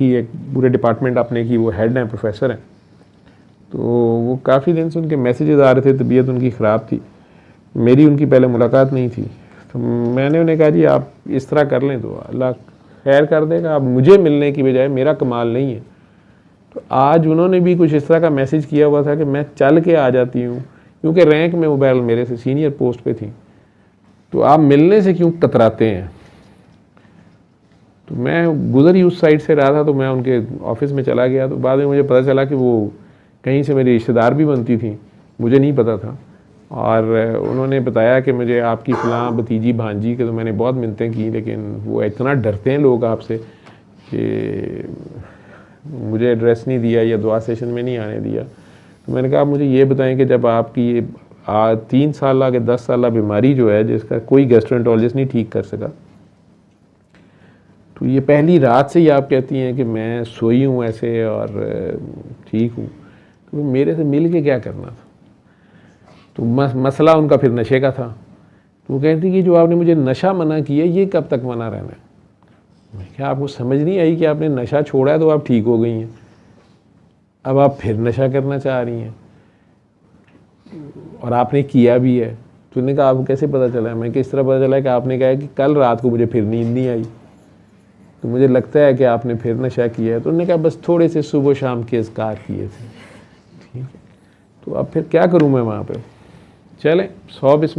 की एक पूरे डिपार्टमेंट अपने की वो हेड हैं, प्रोफेसर हैं। तो वो काफ़ी दिन से उनके मैसेजेस आ रहे थे, तबीयत उनकी ख़राब थी, मेरी उनकी पहले मुलाकात नहीं थी। तो मैंने उन्हें कहा जी आप इस तरह कर लें तो अल्लाह खैर कर देगा, आप मुझे मिलने की बजाय, मेरा कमाल नहीं है। तो आज उन्होंने भी कुछ इस तरह का मैसेज किया हुआ था कि मैं चल के आ जाती हूँ, क्योंकि रैंक में वो बैल मेरे से सीनियर पोस्ट पे थी, तो आप मिलने से क्यों कतराते हैं। तो मैं गुजर ही उस साइड से रहा था, तो मैं उनके ऑफिस में चला गया। तो बाद में मुझे पता चला कि वो कहीं से मेरी रिश्तेदार भी बनती थी, मुझे नहीं पता था। और उन्होंने बताया कि मुझे आपकी फ़लाँ भतीजी भांजी के, तो मैंने बहुत मिन्नतें की, लेकिन वो इतना डरते हैं लोग आपसे कि मुझे एड्रेस नहीं दिया या दुआ सेशन में नहीं आने दिया। तो मैंने कहा आप मुझे ये बताएं कि जब आपकी ये 3 साल आगे 10 साल बीमारी जो है, जिसका कोई गैस्ट्रोएंटरोलॉजिस्ट नहीं ठीक कर सका, तो ये पहली रात से ही आप कहती हैं कि मैं सोई हूँ ऐसे और ठीक हूँ, तो मेरे से मिल के क्या करना था। तो मसला उनका फिर नशे का था। तो वो कहती कि जो आपने मुझे नशा मना किया, ये कब तक मना रहना है। मैं क्या आपको समझ नहीं आई कि आपने नशा छोड़ा है तो आप ठीक हो गई हैं, अब आप फिर नशा करना चाह रही हैं और आपने किया भी है। तो उन्होंने कहा आपको कैसे पता चला है। मैं किस तरह पता चला कि आपने कहा कि कल रात को मुझे फिर नींद नहीं आई, तो मुझे लगता है कि आपने फिर नशा किया है। तो उन्होंने कहा बस थोड़े से सुबह शाम के अज़कार किए थे। ठीक है, तो अब फिर क्या करूँ मैं वहाँ पे। चलें 100 बिस्मिल्लाह।